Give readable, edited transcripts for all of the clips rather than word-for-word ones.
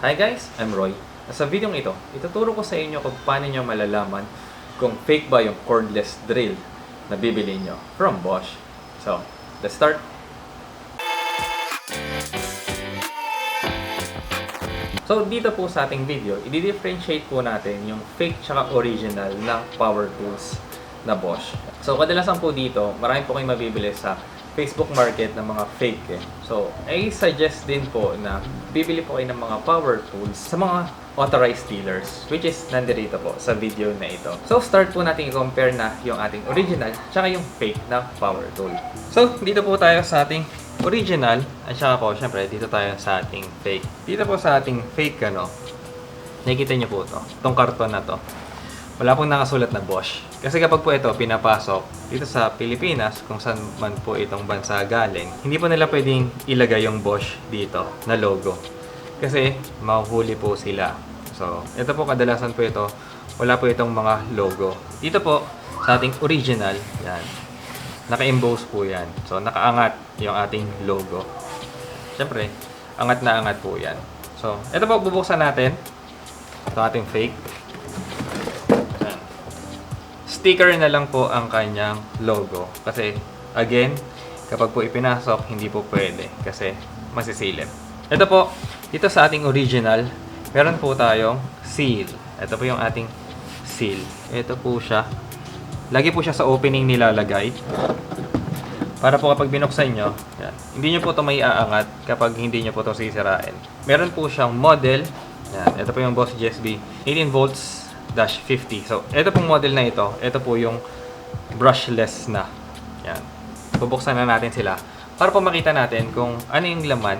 Hi guys, I'm Roy. Sa video ito, ituturo ko sa inyo kung paano nyo malalaman kung fake ba yung cordless drill na bibili nyo from Bosch. So, let's start! So, dito po sa ating video, i-differentiate po natin yung fake tsaka original na power tools na Bosch. So, kadalasan po dito, marami po kayong mabibili sa Facebook market ng mga fake eh. So, I suggest din po na bibili po kayo ng mga power tools sa mga authorized dealers, which is nandito po sa video na ito. So, start po natin i-compare na yung ating original tsaka yung fake na power tool. So, dito po tayo sa ating original at saka po, syempre, dito tayo sa ating fake. Dito po sa ating fake, nakikita nyo po ito, itong karton na to. Wala pong nakasulat na Bosch. Kasi kapag po ito pinapasok dito sa Pilipinas, kung saan man po itong bansa galing, hindi po nila pwedeng ilagay yung Bosch dito na logo. Kasi mahuhuli po sila. So, ito po kadalasan po ito, wala po itong mga logo. Dito po sa ating original, yan. Naka-emboss po yan. So, nakaangat yung ating logo. Siyempre, angat na angat po yan. So, ito po bubuksan natin. Ito ating fake. Sticker na lang po ang kanyang logo. Kasi, again, kapag po ipinasok, hindi po pwede. Kasi, masisilip. Ito po, dito sa ating original, meron po tayong seal. Ito po yung ating seal. Ito po siya. Lagi po siya sa opening nilalagay. Para po kapag binuksan nyo, yan, hindi nyo po ito may aangat kapag hindi nyo po ito sisirain. Meron po siyang model. Yan, ito po yung Bosch GSB 18 volts 50. So, ito pong model na ito po yung brushless na. Yan. Bubuksan na natin sila para po makita natin kung ano yung laman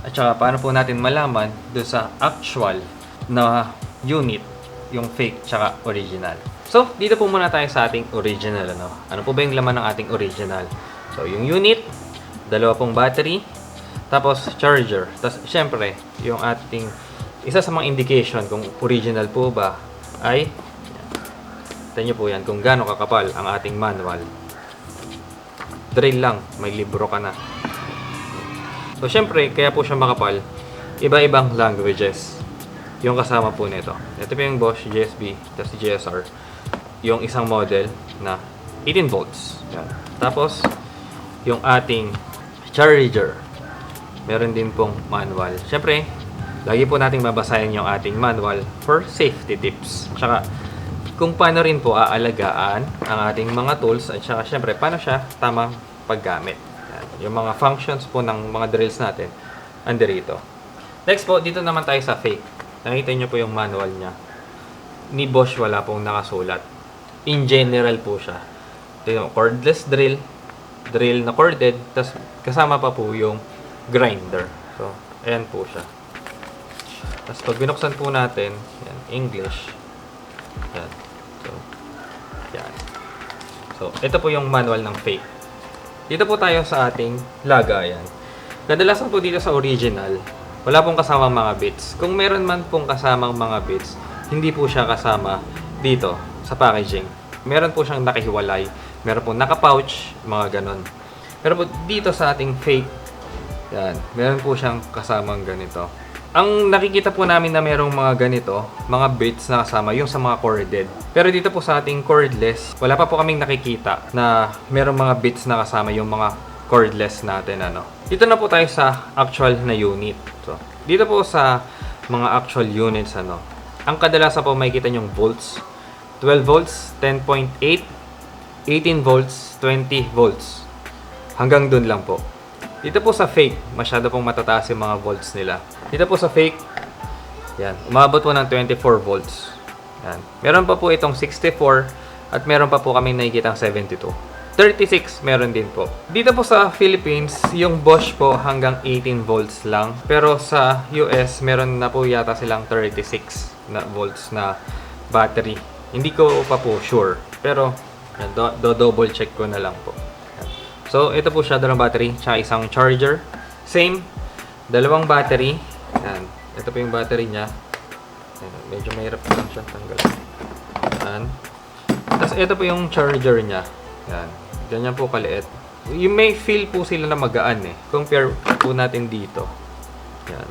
at saka paano po natin malaman doon sa actual na unit, yung fake tsaka original. So, dito po muna tayo sa ating original. Ano po ba yung laman ng ating original? So, yung unit, dalawa pong battery, tapos charger. Tapos, syempre, yung ating isa sa mga indication kung original po ba ay, ito nyo po yan kung gaano kakapal ang ating manual. Drill lang, may libro ka na. So, syempre, kaya po siya makapal, iba-ibang languages yung kasama po nito. Ito po yung Bosch GSB, tapos GSR, yung isang model na 18 volts. Yan. Tapos, yung ating charger, meron din pong manual. Syempre, lagi po nating babasahin yung ating manual for safety tips. Tsaka, kung paano rin po aalagaan ang ating mga tools at saka, syempre, paano siya tamang paggamit. Yan. Yung mga functions po ng mga drills natin, andirito. Next po, dito naman tayo sa fake. Nakita nyo po yung manual niya. Ni Bosch wala pong nakasulat. In general po siya. Ito yung cordless drill, drill na corded, tas kasama pa po yung grinder. So, ayan po siya. Tapos pag binuksan po natin, yan, English. Yan. So, yan. So, ito po yung manual ng fake. Dito po tayo sa ating lagayan. Kadalasan po dito sa original, wala pong kasamang mga bits. Kung meron man pong kasamang mga bits, hindi po siya kasama dito sa packaging. Meron po siyang nakahiwalay. Meron po naka-pouch, mga ganon. Pero po dito sa ating fake, yan, meron po siyang kasamang ganito. Ang nakikita po namin na merong mga ganito, mga bits na kasama, yung sa mga corded. Pero dito po sa ating cordless, wala pa po kaming nakikita na merong mga bits na kasama yung mga cordless natin. Dito na po tayo sa actual na unit. So, dito po sa mga actual units, ang kadalasan po makikita yung volts. 12 volts, 10.8, 18 volts, 20 volts. Hanggang dun lang po. Dito po sa fake, masyado pong matataas yung mga volts nila. Dito po sa fake, yan, umabot po ng 24 volts. Yan. Meron pa po itong 64 at meron pa po kami nakikitang 72. 36 meron din po. Dito po sa Philippines, yung Bosch po hanggang 18 volts lang. Pero sa US, meron na po yata silang 36 na volts na battery. Hindi ko pa po sure. Pero, double check ko na lang po. So, ito po siya, dalawang battery, tsaka isang charger. Same, dalawang battery. Yan. Ito po yung battery niya. Yan. Medyo mahirap lang siya tanggal. Yan. Tapos, ito po yung charger niya. Yan. Ganyan po kaliit. You may feel po sila na magaan eh. Compare po natin dito. Yan.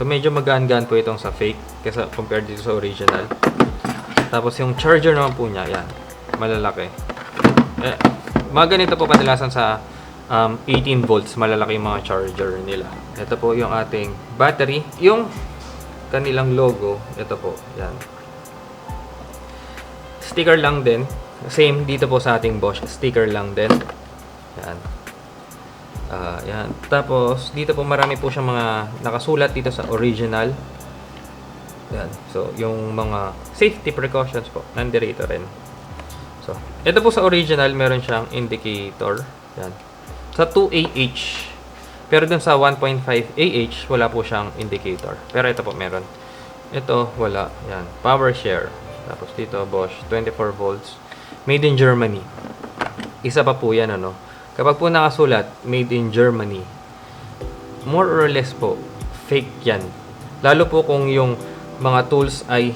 So, medyo magaan-gaan po itong sa fake kasi compared dito sa original. Tapos, yung charger naman po niya, yan, malalaki. Mga ganito po kadalasan sa 18 volts, malalaki yung mga charger nila. Ito po yung ating battery. Yung kanilang logo, ito po, yan. Sticker lang din. Same dito po sa ating Bosch, sticker lang din. Yan. Yan. Tapos, dito po marami po siyang mga nakasulat dito sa original. Yan. So, yung mga safety precautions po, nandito rin. So, ito po sa original, meron siyang indicator. Yan. Sa 2AH. Pero dun sa 1.5AH, wala po siyang indicator. Pero ito po meron. Ito, wala. Yan. Power share. Tapos dito, Bosch, 24 volts. Made in Germany. Isa pa po yan, ano. Kapag po nakasulat, made in Germany, more or less po, fake yan. Lalo po kung yung mga tools ay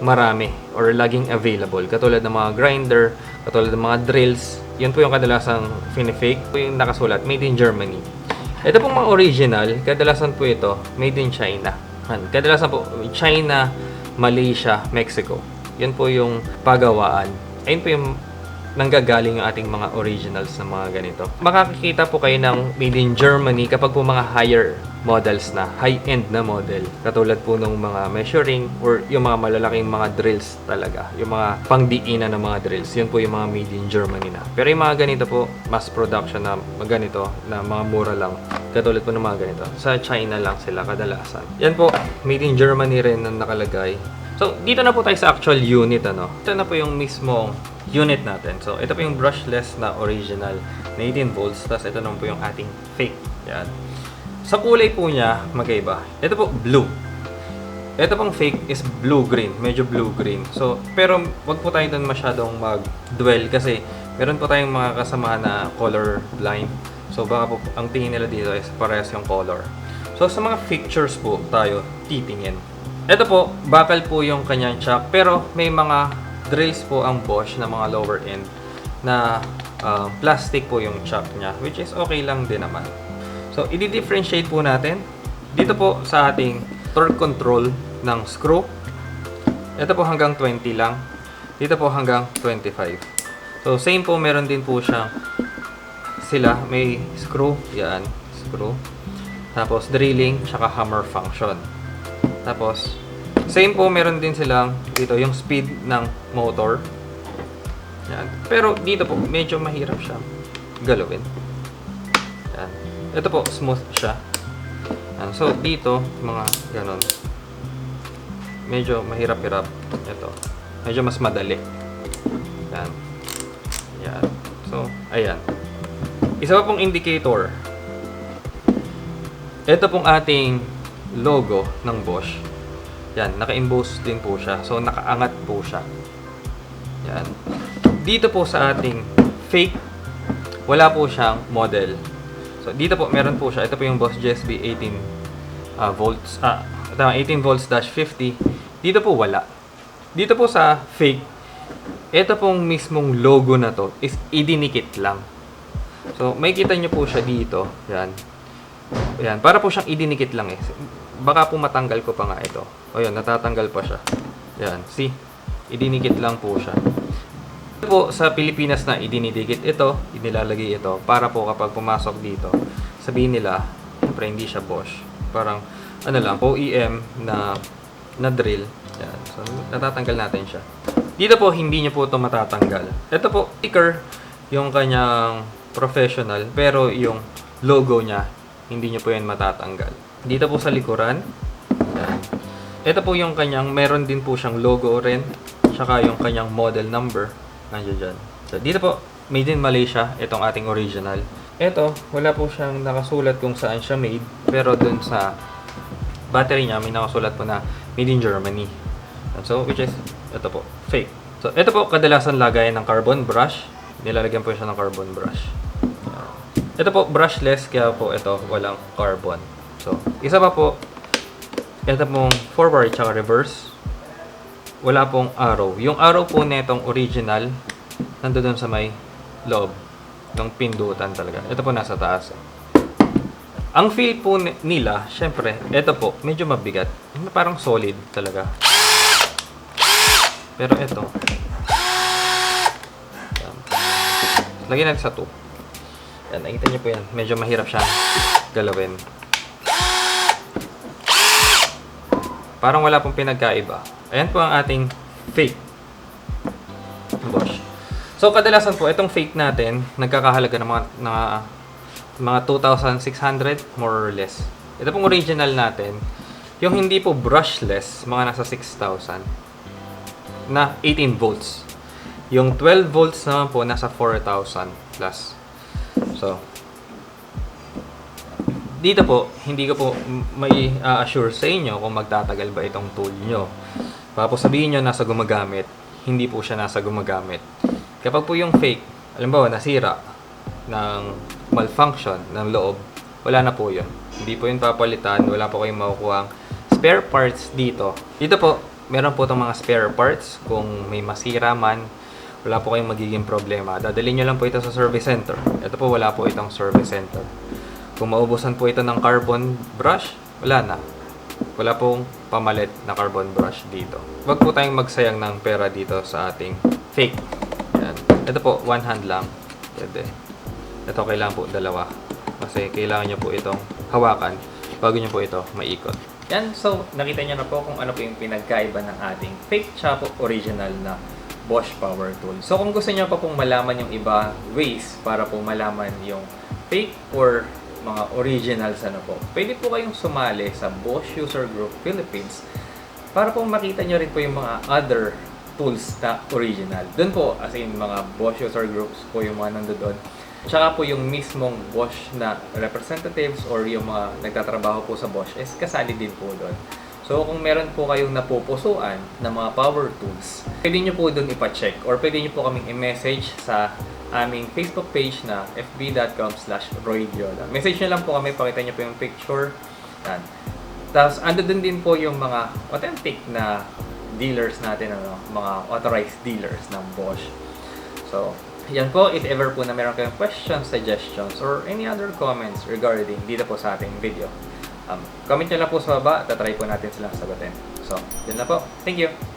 marami or laging available. Katulad ng mga grinder, katulad ng mga drills. Yun po yung kadalasang fake. Po yung nakasulat, made in Germany. Ito pong mga original, kadalasan po ito, made in China. Kadalasan po, China, Malaysia, Mexico. Yun po yung pagawaan. Ayun po yung nanggagaling yung ating mga originals na mga ganito. Makakikita po kayo ng made in Germany kapag po mga higher models na, high-end na model. Katulad po ng mga measuring or yung mga malalaking mga drills talaga. Yung mga pangdiinan ng mga drills. Yun po yung mga made in Germany na. Pero yung mga ganito po, mass production na ganito, na mga mura lang. Katulad po ng mga ganito. Sa China lang sila kadalasan. Yan po, made in Germany rin na nakalagay. So, dito na po tayo sa actual unit, ano. Ito na po yung mismong unit natin. So, ito po yung brushless na original na 18 volts. Tapos, ito naman po yung ating fake. Yan. Sa kulay po niya, magkaiba. Ito po, blue. Ito pong fake is blue-green. Medyo blue-green. So, pero wag po tayo doon masyadong mag-dwell kasi meron po tayong mga kasama na color blind. So, baka po ang tingin nila dito is parehas yung color. So, sa mga pictures po tayo titingin. Ito po, bakal po yung kanyang chuck. Pero may mga drills po ang Bosch na mga lower end na plastic po yung chuck niya. Which is okay lang din naman. So, i-differentiate po natin. Dito po sa ating torque control ng screw. Ito po hanggang 20 lang. Dito po hanggang 25. So, same po, meron din po siyang sila. May screw. Yan, screw. Tapos, drilling, tsaka hammer function. Tapos, same po, meron din silang dito yung speed ng motor. Yan. Pero dito po, medyo mahirap siya galawin. Yan. Ito po, smooth siya. Yan. So, dito, mga ganon. Medyo mahirap-hirap. Ito. Medyo mas madali. Yan. Yan. So, ayan. Isa pa pong indicator. Ito pong ating logo ng Bosch. Yan, naka-emboss din po siya. So, nakaangat po siya. Yan. Dito po sa ating fake, wala po siyang model. So, dito po, meron po siya. Ito po yung Bosch GSB 18 volts. 18 volts dash 50. Dito po, wala. Dito po sa fake, ito pong mismong logo na to is idinikit lang. So, may kita nyo po siya dito. Yan. Yan. Para po siyang idinikit lang eh. Baka po matanggal ko pa nga ito. O yun, natatanggal pa siya. Yan, see? Idinikit lang po siya. Ito po sa Pilipinas na idinidikit ito, inilalagay ito, para po kapag pumasok dito, sabihin nila, siyempre hindi siya Bosch. Parang, ano lang, OEM na drill. Yan, so natatanggal natin siya. Dito po, hindi niyo po ito matatanggal. Ito po, sticker, yung kanyang professional, pero yung logo niya, hindi niyo po yan matatanggal. Dito po sa likuran, yan. Ito po yung kanyang, meron din po siyang logo rin, tsaka yung kanyang model number, nandiyan dyan. So, dito po, made in Malaysia, itong ating original. Ito, wala po siyang nakasulat kung saan siya made, pero dun sa battery niya, may nakasulat po na made in Germany. So, which is, ito po, fake. So, ito po, kadalasan lagayan ng carbon brush. Nilalagyan po siya ng carbon brush. Ito po, brushless, kaya po ito, walang carbon. So, isa pa po, ito pong forward at reverse. Wala pong arrow. Yung arrow po netong original, nandoon sa may loob ng pindutan talaga. Ito po nasa taas. Ang feel po nila, syempre, ito po, medyo mabigat. Parang solid talaga. Pero ito, lagyan natin sa 2. Yan, nakita niyo po yan. Medyo mahirap siya galawin. Parang wala pong pinagkaiba. Ayan po ang ating fake Bosch. So, kadalasan po, itong fake natin, nagkakahalaga ng mga 2,600, more or less. Ito pong original natin, yung hindi po brushless, mga nasa 6,000 na 18 volts. Yung 12 volts naman po, nasa 4,000 plus. So, dito po, hindi ko po may assure sa inyo kung magtatagal ba itong tool nyo. Tapos sabihin nyo nasa gumagamit, hindi po siya nasa gumagamit. Kapag po yung fake, alam ba, nasira ng malfunction ng loob, wala na po yun. Hindi po yun papalitan, wala po kayong makukuhang spare parts dito. Dito po, meron po itong mga spare parts. Kung may masira man, wala po kayong magiging problema. Dadalhin nyo lang po ito sa service center. Ito po, wala po itong service center. Kung maubusan po ito ng carbon brush, wala na. Wala pong pamalit na carbon brush dito. Huwag po tayong magsayang ng pera dito sa ating fake. Yan. Ito po, one hand lang. Pwede. Ito kailangan po dalawa. Kasi kailangan nyo po itong hawakan bago nyo po ito maikot. Yan. So, nakita nyo na po kung ano po yung pinagkaiba ng ating fake tsaka po original na Bosch Power Tool. So, kung gusto nyo pa pong malaman yung iba ways para po malaman yung fake or mga originals po, pwede po kayong sumali sa Bosch User Group Philippines para po makita nyo rin po yung mga other tools na original. Doon po, as in mga Bosch User Groups po yung mga nandoon. Tsaka po yung mismong Bosch na representatives or yung mga nagtatrabaho po sa Bosch is kasali din po doon. So, kung meron po kayong napupusuan na mga power tools, pwede nyo po doon ipacheck or pwede nyo po kaming i-message sa aming Facebook page na fb.com/roydiola. Message nyo lang po kami, pakita nyo po yung picture. Yan. Tapos, andun din po yung mga authentic na dealers natin, mga authorized dealers ng Bosch. So, yan po, if ever po na meron kayong questions, suggestions, or any other comments regarding dito po sa ating video, comment nyo lang po sa baba, tatry po natin silang sagutin. So, yun na po. Thank you!